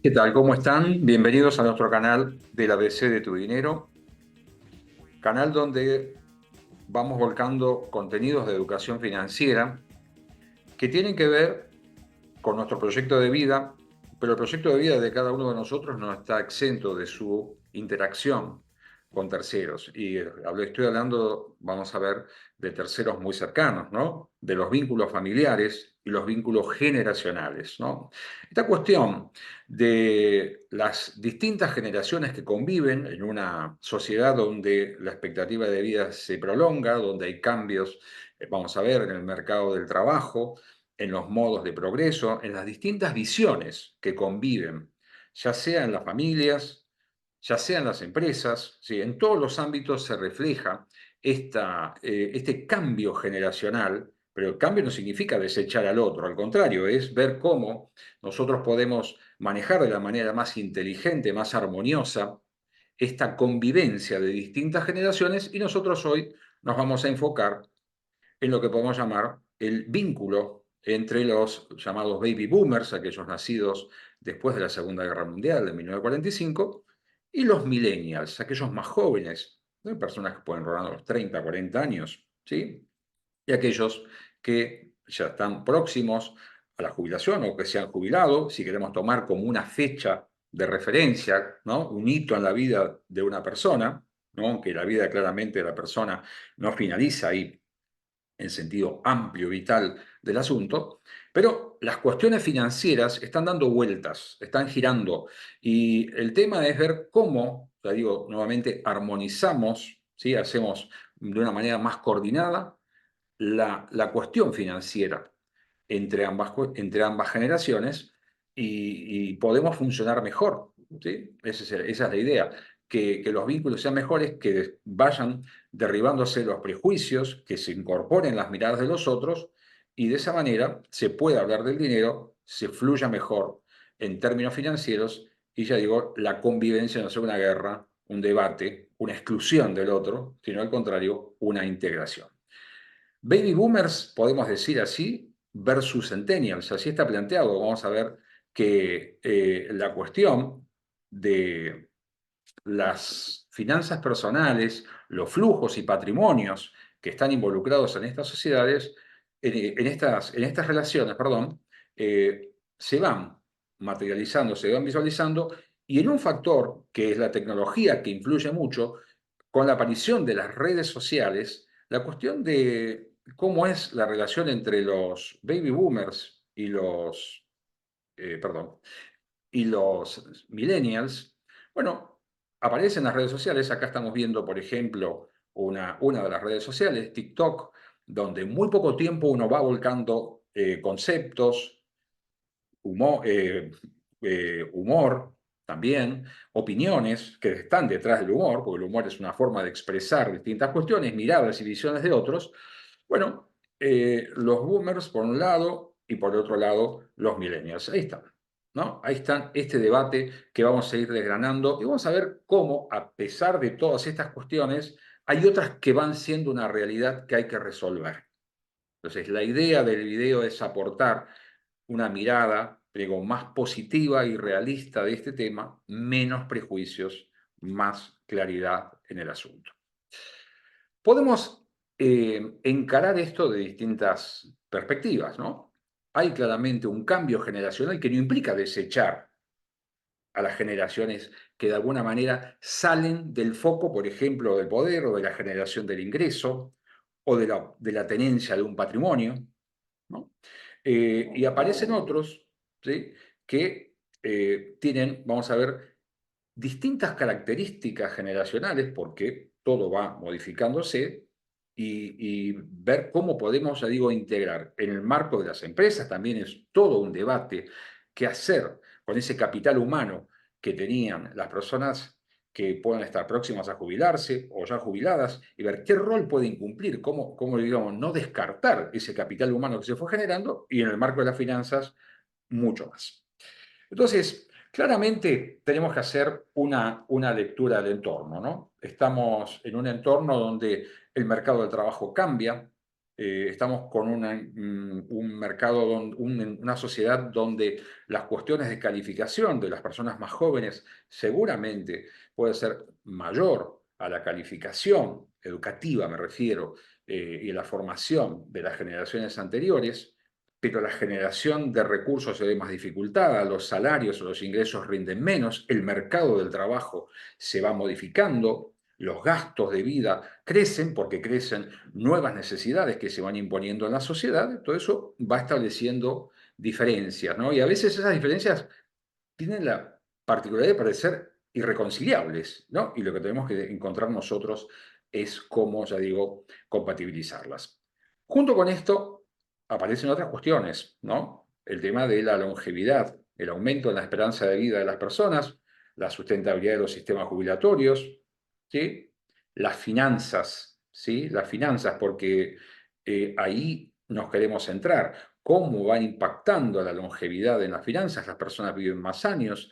¿Qué tal? ¿Cómo están? Bienvenidos a nuestro canal del ABC de tu dinero, canal donde vamos volcando contenidos de educación financiera que tienen que ver con nuestro proyecto de vida, pero el proyecto de vida de cada uno de nosotros no está exento de su interacción con terceros. Y estoy hablando, vamos a ver, de terceros muy cercanos, ¿no? De los vínculos familiares y los vínculos generacionales, ¿no? Esta cuestión de las distintas generaciones que conviven en una sociedad donde la expectativa de vida se prolonga, donde hay cambios, vamos a ver, en el mercado del trabajo, en los modos de progreso, en las distintas visiones que conviven, ya sea en las familias, ya sea en las empresas, ¿sí? En todos los ámbitos se refleja este cambio generacional, pero el cambio no significa desechar al otro, al contrario, es ver cómo nosotros podemos manejar de la manera más inteligente, más armoniosa, esta convivencia de distintas generaciones y nosotros hoy nos vamos a enfocar en lo que podemos llamar el vínculo entre los llamados baby boomers, aquellos nacidos después de la Segunda Guerra Mundial de 1945, y los millennials, aquellos más jóvenes, ¿no? Personas que pueden rondar los 30, 40 años, ¿sí? Y aquellos que ya están próximos a la jubilación o que se han jubilado, si queremos tomar como una fecha de referencia, ¿no? Un hito en la vida de una persona, ¿no? Aunque la vida claramente de la persona no finaliza ahí en sentido amplio, vital del asunto, pero las cuestiones financieras están dando vueltas, están girando, y el tema es ver cómo, ya digo nuevamente, armonizamos, ¿sí? Hacemos de una manera más coordinada la cuestión financiera entre ambas generaciones y podemos funcionar mejor, ¿sí? Esa es la idea, que los vínculos sean mejores, que vayan derribándose los prejuicios, que se incorporen las miradas de los otros y de esa manera se pueda hablar del dinero, se fluya mejor en términos financieros y ya digo, la convivencia no sea una guerra, un debate, una exclusión del otro, sino al contrario, una integración. Baby boomers, podemos decir así, versus centennials, así está planteado. Vamos a ver que la cuestión de las finanzas personales, los flujos y patrimonios que están involucrados en estas sociedades, en estas relaciones, perdón, se van materializando, se van visualizando, y en un factor que es la tecnología que influye mucho, con la aparición de las redes sociales, la cuestión de cómo es la relación entre los baby boomers perdón, y los millennials, bueno, aparecen en las redes sociales. Acá estamos viendo, por ejemplo, una de las redes sociales, TikTok, donde en muy poco tiempo uno va volcando conceptos, humor también, opiniones que están detrás del humor, porque el humor es una forma de expresar distintas cuestiones, miradas y visiones de otros. Bueno, los boomers por un lado y por otro lado los millennials. Ahí están, ¿no? Ahí están este debate que vamos a ir desgranando y vamos a ver cómo, a pesar de todas estas cuestiones, hay otras que van siendo una realidad que hay que resolver. Entonces, la idea del video es aportar una mirada, digo, más positiva y realista de este tema, menos prejuicios, más claridad en el asunto. Podemos encarar esto de distintas perspectivas, ¿no? Hay claramente un cambio generacional que no implica desechar a las generaciones que de alguna manera salen del foco, por ejemplo, del poder o de la generación del ingreso o de la tenencia de un patrimonio, ¿no? Y aparecen otros, ¿sí? Que tienen, vamos a ver, distintas características generacionales, porque todo va modificándose, y ver cómo podemos, ya digo, integrar en el marco de las empresas. También es todo un debate qué hacer con ese capital humano que tenían las personas que puedan estar próximas a jubilarse o ya jubiladas, y ver qué rol pueden cumplir, cómo digamos, no descartar ese capital humano que se fue generando, y en el marco de las finanzas, mucho más. Entonces, claramente tenemos que hacer una lectura del entorno, ¿no? Estamos en un entorno donde el mercado del trabajo cambia, Estamos con un mercado, una sociedad donde las cuestiones de calificación de las personas más jóvenes seguramente puede ser mayor a la calificación educativa, me refiero, y la formación de las generaciones anteriores, pero la generación de recursos se ve más dificultada, los salarios o los ingresos rinden menos, el mercado del trabajo se va modificando, los gastos de vida crecen porque crecen nuevas necesidades que se van imponiendo en la sociedad, todo eso va estableciendo diferencias, ¿no? Y a veces esas diferencias tienen la particularidad de parecer irreconciliables, ¿no? Y lo que tenemos que encontrar nosotros es cómo, ya digo, compatibilizarlas. Junto con esto aparecen otras cuestiones, ¿no? El tema de la longevidad, el aumento en la esperanza de vida de las personas, la sustentabilidad de los sistemas jubilatorios, ¿sí? Las finanzas, ¿sí? Las finanzas, porque ahí nos queremos centrar. ¿Cómo van impactando la longevidad en las finanzas? Las personas viven más años,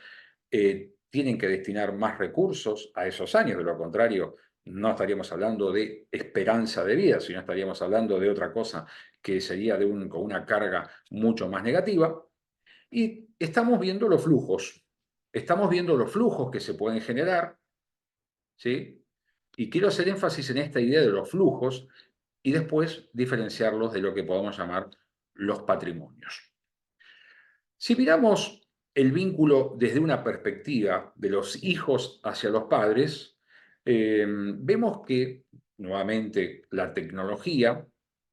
tienen que destinar más recursos a esos años, de lo contrario, no estaríamos hablando de esperanza de vida, sino estaríamos hablando de otra cosa que sería con una carga mucho más negativa. Y estamos viendo los flujos que se pueden generar, ¿sí? Y quiero hacer énfasis en esta idea de los flujos y después diferenciarlos de lo que podemos llamar los patrimonios. Si miramos el vínculo desde una perspectiva de los hijos hacia los padres, vemos que, nuevamente, la tecnología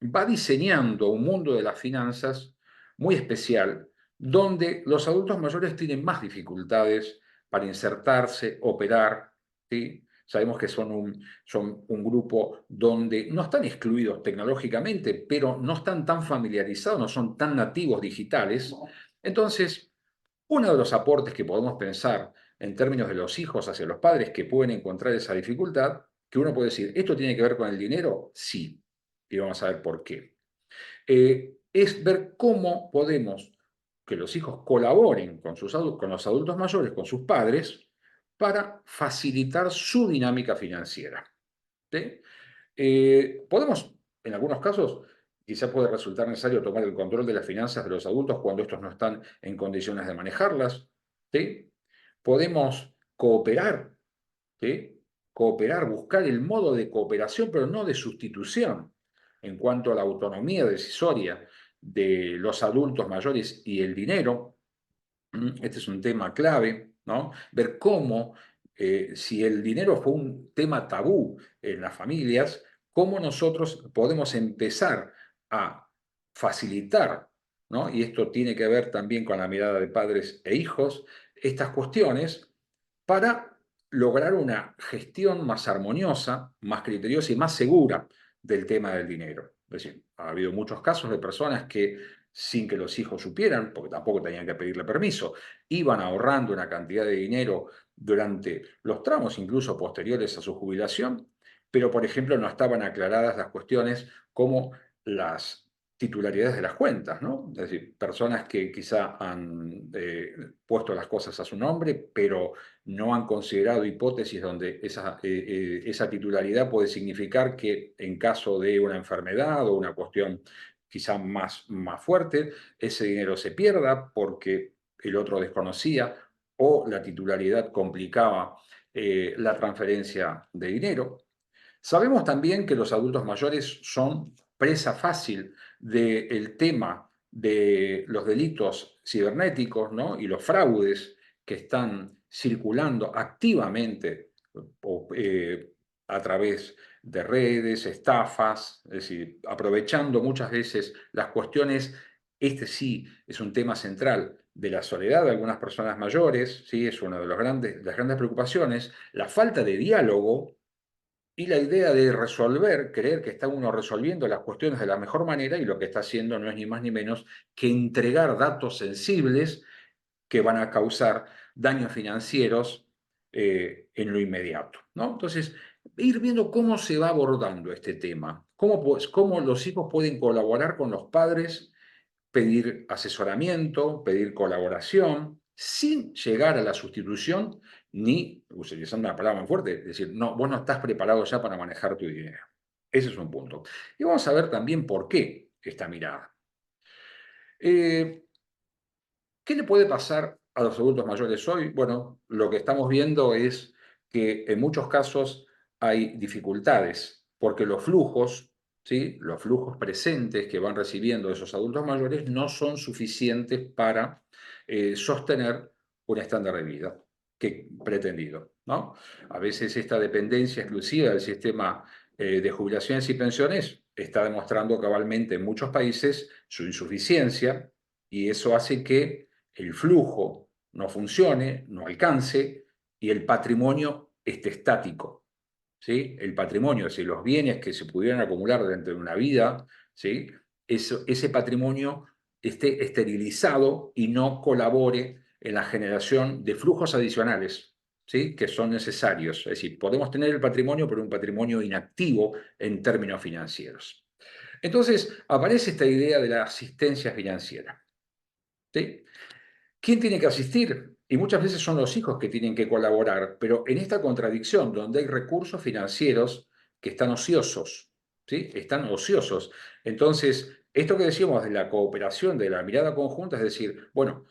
va diseñando un mundo de las finanzas muy especial, donde los adultos mayores tienen más dificultades para insertarse, operar, ¿sí? Sabemos que son un grupo donde no están excluidos tecnológicamente, pero no están tan familiarizados, no son tan nativos digitales. Entonces, uno de los aportes que podemos pensar en términos de los hijos hacia los padres que pueden encontrar esa dificultad, que uno puede decir, ¿esto tiene que ver con el dinero? Sí, y vamos a ver por qué. Es ver cómo podemos que los hijos colaboren con los adultos mayores, con sus padres, para facilitar su dinámica financiera. ¿Sí? Podemos, en algunos casos, quizás puede resultar necesario tomar el control de las finanzas de los adultos cuando estos no están en condiciones de manejarlas. ¿Sí? Podemos cooperar, ¿sí? Cooperar, buscar el modo de cooperación, pero no de sustitución, en cuanto a la autonomía decisoria de los adultos mayores y el dinero. Este es un tema clave, ¿no? Ver cómo, si el dinero fue un tema tabú en las familias, cómo nosotros podemos empezar a facilitar, ¿no? Y esto tiene que ver también con la mirada de padres e hijos, estas cuestiones para lograr una gestión más armoniosa, más criteriosa y más segura del tema del dinero. Es decir, ha habido muchos casos de personas que, sin que los hijos supieran, porque tampoco tenían que pedirle permiso, iban ahorrando una cantidad de dinero durante los tramos, incluso posteriores a su jubilación, pero, por ejemplo, no estaban aclaradas las cuestiones como las titularidades de las cuentas, ¿no? Es decir, personas que quizá han puesto las cosas a su nombre, pero no han considerado hipótesis donde esa titularidad puede significar que en caso de una enfermedad o una cuestión quizá más fuerte, ese dinero se pierda porque el otro desconocía o la titularidad complicaba la transferencia de dinero. Sabemos también que los adultos mayores son presa fácil del tema de los delitos cibernéticos, ¿no? Y los fraudes que están circulando activamente a través de redes, estafas, es decir, aprovechando muchas veces las cuestiones. Este sí es un tema central de la soledad de algunas personas mayores, ¿sí? Es una de las grandes preocupaciones, la falta de diálogo y la idea de resolver, creer que está uno resolviendo las cuestiones de la mejor manera, y lo que está haciendo no es ni más ni menos que entregar datos sensibles que van a causar daños financieros en lo inmediato, ¿no? Entonces, ir viendo cómo se va abordando este tema, cómo los hijos pueden colaborar con los padres, pedir asesoramiento, pedir colaboración, sin llegar a la sustitución, ni, utilizando una palabra muy fuerte, decir, no, vos no estás preparado ya para manejar tu dinero. Ese es un punto. Y vamos a ver también por qué esta mirada. Eh, ¿Qué le puede pasar a los adultos mayores hoy? Bueno, lo que estamos viendo es que en muchos casos hay dificultades, porque los flujos, ¿sí? Los flujos presentes que van recibiendo esos adultos mayores no son suficientes para sostener un estándar de vida que pretendido, ¿no? A veces esta dependencia exclusiva del sistema de jubilaciones y pensiones está demostrando cabalmente en muchos países su insuficiencia, y eso hace que el flujo no funcione, no alcance, y el patrimonio esté estático, ¿sí? El patrimonio, es decir, los bienes que se pudieran acumular dentro de una vida, ¿sí? Ese patrimonio esté esterilizado y no colabore en la generación de flujos adicionales, ¿sí? Que son necesarios. Es decir, podemos tener el patrimonio, pero un patrimonio inactivo en términos financieros. Entonces, aparece esta idea de la asistencia financiera, ¿sí? ¿Quién tiene que asistir? Y muchas veces son los hijos que tienen que colaborar, pero en esta contradicción, donde hay recursos financieros que están ociosos, ¿sí? Están ociosos. Entonces, esto que decíamos de la cooperación, de la mirada conjunta, es decir, bueno,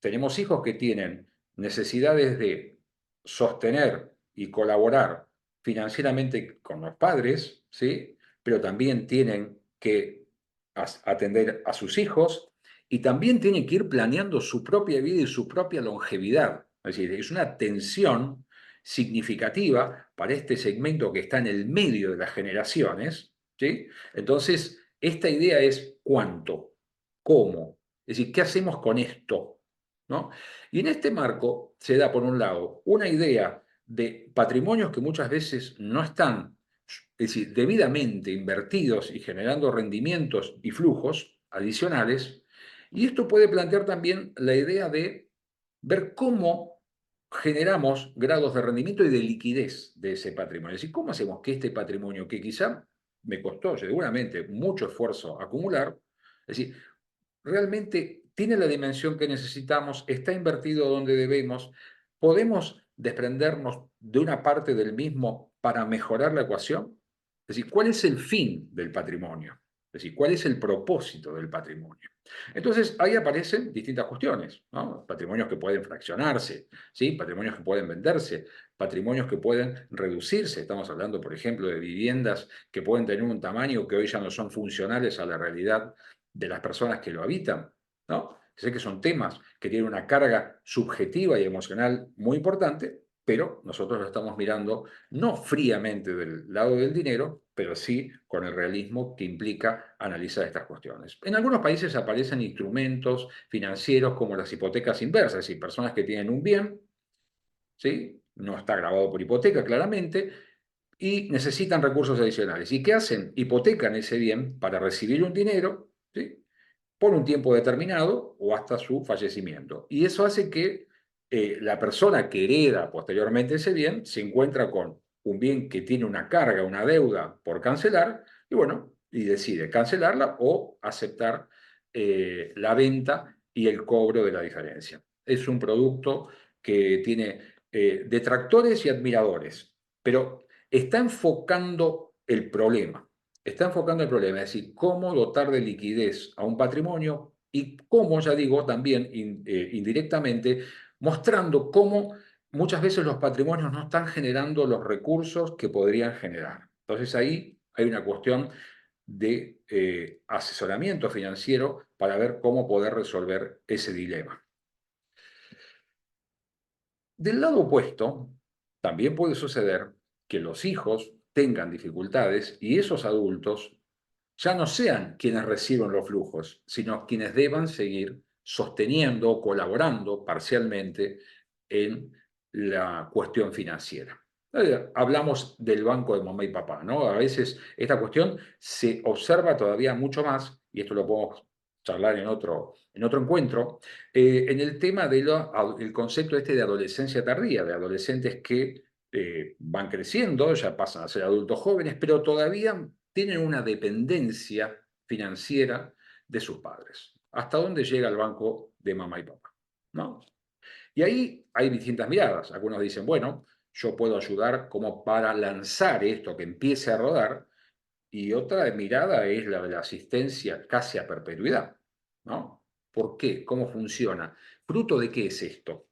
tenemos hijos que tienen necesidades de sostener y colaborar financieramente con los padres, ¿sí? Pero también tienen que atender a sus hijos y también tienen que ir planeando su propia vida y su propia longevidad. Es decir, es una tensión significativa para este segmento que está en el medio de las generaciones, ¿sí? Entonces, esta idea es cuánto, cómo, es decir, ¿qué hacemos con esto? ¿No? Y en este marco se da, por un lado, una idea de patrimonios que muchas veces no están, es decir, debidamente invertidos y generando rendimientos y flujos adicionales, y esto puede plantear también la idea de ver cómo generamos grados de rendimiento y de liquidez de ese patrimonio. Es decir, cómo hacemos que este patrimonio, que quizá me costó seguramente mucho esfuerzo acumular, es decir, realmente tiene la dimensión que necesitamos, está invertido donde debemos, podemos desprendernos de una parte del mismo para mejorar la ecuación. Es decir, ¿cuál es el fin del patrimonio? Es decir, ¿cuál es el propósito del patrimonio? Entonces, ahí aparecen distintas cuestiones, ¿no? Patrimonios que pueden fraccionarse, ¿sí? Patrimonios que pueden venderse, patrimonios que pueden reducirse. Estamos hablando, por ejemplo, de viviendas que pueden tener un tamaño que hoy ya no son funcionales a la realidad de las personas que lo habitan, ¿no? Sé que son temas que tienen una carga subjetiva y emocional muy importante, pero nosotros lo estamos mirando no fríamente del lado del dinero, pero sí con el realismo que implica analizar estas cuestiones. En algunos países aparecen instrumentos financieros como las hipotecas inversas, es decir, personas que tienen un bien, ¿sí? No está grabado por hipoteca claramente, y necesitan recursos adicionales. ¿Y qué hacen? Hipotecan ese bien para recibir un dinero, ¿sí? Por un tiempo determinado o hasta su fallecimiento. Y eso hace que la persona que hereda posteriormente ese bien se encuentra con un bien que tiene una carga, una deuda por cancelar, y bueno, y decide cancelarla o aceptar la venta y el cobro de la diferencia. Es un producto que tiene detractores y admiradores, pero está enfocando el problema. Está enfocando el problema, es decir, cómo dotar de liquidez a un patrimonio y cómo, ya digo, también indirectamente, mostrando cómo muchas veces los patrimonios no están generando los recursos que podrían generar. Entonces ahí hay una cuestión de asesoramiento financiero para ver cómo poder resolver ese dilema. Del lado opuesto, también puede suceder que los hijos tengan dificultades y esos adultos ya no sean quienes reciben los flujos, sino quienes deban seguir sosteniendo o colaborando parcialmente en la cuestión financiera. Hablamos del banco de mamá y papá, ¿no? A veces esta cuestión se observa todavía mucho más, y esto lo podemos charlar en otro encuentro, en el tema del concepto este de adolescencia tardía, de adolescentes que van creciendo, ya pasan a ser adultos jóvenes, pero todavía tienen una dependencia financiera de sus padres. ¿Hasta dónde llega el banco de mamá y papá? ¿No? Y ahí hay distintas miradas. Algunos dicen, bueno, yo puedo ayudar como para lanzar esto que empiece a rodar, y otra mirada es la de la asistencia casi a perpetuidad, ¿no? ¿Por qué? ¿Cómo funciona? ¿Fruto de qué es esto?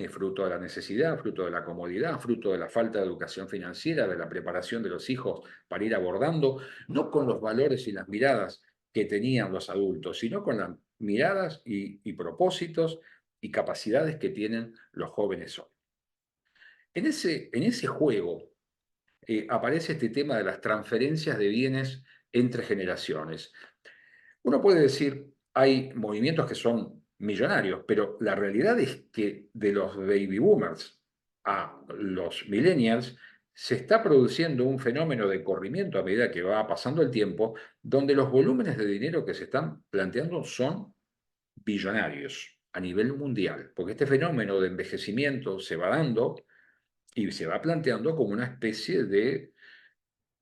¿Fruto de la necesidad, fruto de la comodidad, fruto de la falta de educación financiera, de la preparación de los hijos para ir abordando, no con los valores y las miradas que tenían los adultos, sino con las miradas y propósitos y capacidades que tienen los jóvenes hoy? En ese juego aparece este tema de las transferencias de bienes entre generaciones. Uno puede decir, hay movimientos que son millonarios, pero la realidad es que de los baby boomers a los millennials se está produciendo un fenómeno de corrimiento a medida que va pasando el tiempo, donde los volúmenes de dinero que se están planteando son billonarios a nivel mundial, porque este fenómeno de envejecimiento se va dando y se va planteando como una especie de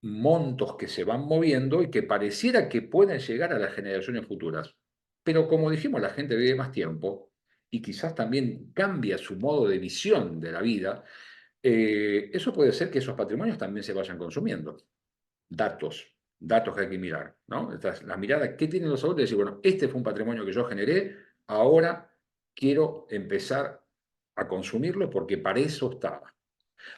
montos que se van moviendo y que pareciera que pueden llegar a las generaciones futuras. Pero como dijimos, la gente vive más tiempo y quizás también cambia su modo de visión de la vida. Eso puede ser que esos patrimonios también se vayan consumiendo. Datos que hay que mirar, ¿no? La mirada que tienen los adultos y decir, bueno, este fue un patrimonio que yo generé, ahora quiero empezar a consumirlo porque para eso estaba.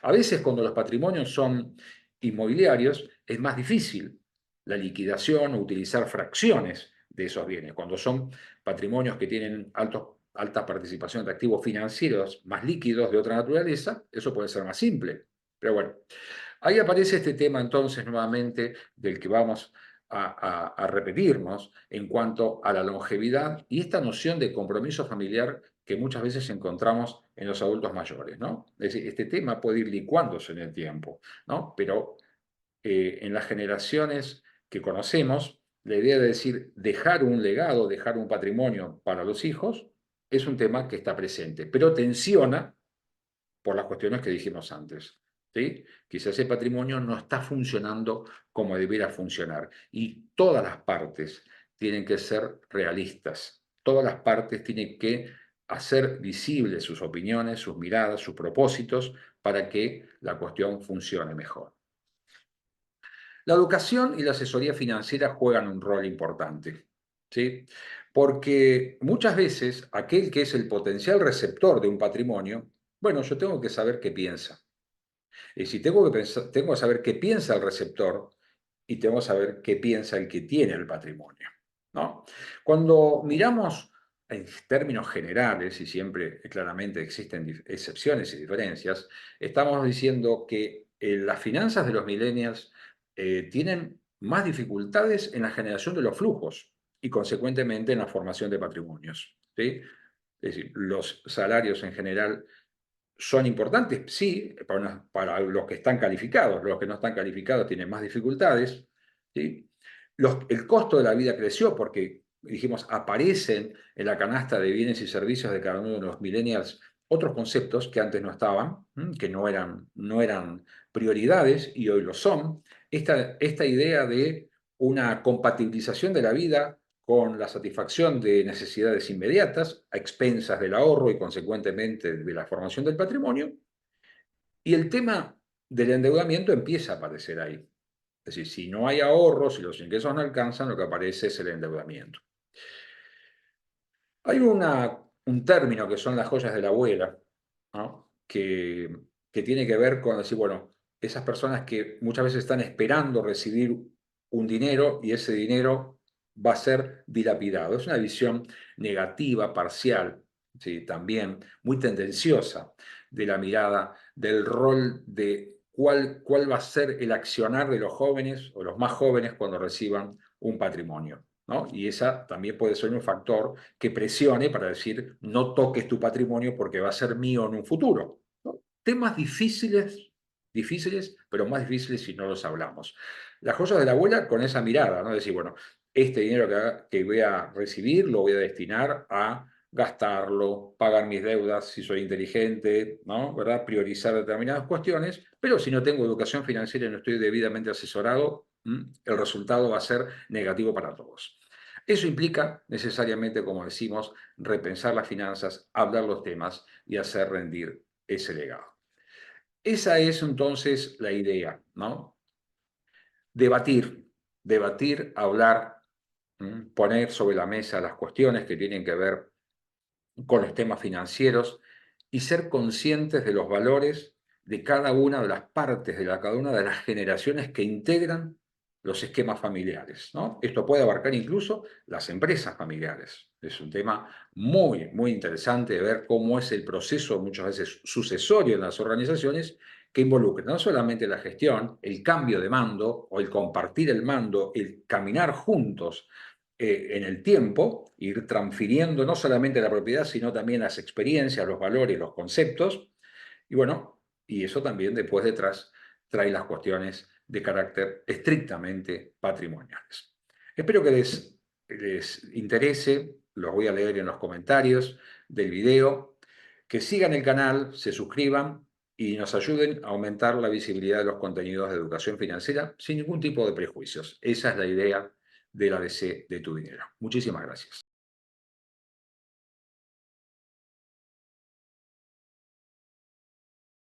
A veces cuando los patrimonios son inmobiliarios es más difícil la liquidación o utilizar fracciones de esos bienes. Cuando son patrimonios que tienen alta participación de activos financieros más líquidos de otra naturaleza, eso puede ser más simple. Pero bueno, ahí aparece este tema entonces nuevamente del que vamos a repetirnos en cuanto a la longevidad y esta noción de compromiso familiar que muchas veces encontramos en los adultos mayores, ¿no? Es decir, este tema puede ir licuándose en el tiempo, ¿no? Pero en las generaciones que conocemos, la idea de decir dejar un legado, dejar un patrimonio para los hijos, es un tema que está presente, pero tensiona por las cuestiones que dijimos antes. ¿Sí? Quizás ese patrimonio no está funcionando como debiera funcionar. Y todas las partes tienen que ser realistas. Todas las partes tienen que hacer visibles sus opiniones, sus miradas, sus propósitos, para que la cuestión funcione mejor. La educación y la asesoría financiera juegan un rol importante, ¿sí? Porque muchas veces aquel que es el potencial receptor de un patrimonio, bueno, yo tengo que saber qué piensa. Y si tengo que saber qué piensa el receptor y tengo que saber qué piensa el que tiene el patrimonio, ¿no? Cuando miramos en términos generales, y siempre claramente existen excepciones y diferencias, estamos diciendo que las finanzas de los millennials tienen más dificultades en la generación de los flujos y consecuentemente en la formación de patrimonios, ¿sí? Es decir, los salarios en general son importantes, sí, para los que están calificados. Los que no están calificados tienen más dificultades, ¿sí? El costo de la vida creció porque, dijimos, aparecen en la canasta de bienes y servicios de cada uno de los millennials otros conceptos que antes no estaban, que no eran prioridades y hoy lo son. Esta idea de una compatibilización de la vida con la satisfacción de necesidades inmediatas, a expensas del ahorro y consecuentemente de la formación del patrimonio, y el tema del endeudamiento empieza a aparecer ahí. Es decir, si no hay ahorros, si los ingresos no alcanzan, lo que aparece es el endeudamiento. Hay un término que son las joyas de la abuela, ¿no? que tiene que ver con decir, bueno, esas personas que muchas veces están esperando recibir un dinero y ese dinero va a ser dilapidado. Es una visión negativa, parcial, ¿sí? También muy tendenciosa de la mirada del rol de cuál va a ser el accionar de los jóvenes o los más jóvenes cuando reciban un patrimonio, ¿no? Y esa también puede ser un factor que presione para decir, no toques tu patrimonio porque va a ser mío en un futuro, ¿no? Temas difíciles, pero más difíciles si no los hablamos. Las joyas de la abuela con esa mirada, ¿no? Decir, bueno, este dinero que voy a recibir lo voy a destinar a gastarlo, pagar mis deudas si soy inteligente, ¿no? ¿Verdad? Priorizar determinadas cuestiones, pero si no tengo educación financiera y no estoy debidamente asesorado, el resultado va a ser negativo para todos. Eso implica necesariamente, como decimos, repensar las finanzas, hablar los temas y hacer rendir ese legado. Esa es entonces la idea, ¿no? Debatir. debatir, hablar, poner sobre la mesa las cuestiones que tienen que ver con los temas financieros y ser conscientes de los valores de cada una de las partes, cada una de las generaciones que integran los esquemas familiares, ¿no? Esto puede abarcar incluso las empresas familiares. Es un tema muy, muy interesante de ver cómo es el proceso, muchas veces sucesorio en las organizaciones, que involucra no solamente la gestión, el cambio de mando o el compartir el mando, el caminar juntos en el tiempo, ir transfiriendo no solamente la propiedad, sino también las experiencias, los valores, los conceptos. Y bueno, y eso también después detrás trae las cuestiones de carácter estrictamente patrimoniales. Espero que les interese, los voy a leer en los comentarios del video, que sigan el canal, se suscriban y nos ayuden a aumentar la visibilidad de los contenidos de educación financiera sin ningún tipo de prejuicios. Esa es la idea del ABC de tu dinero. Muchísimas gracias.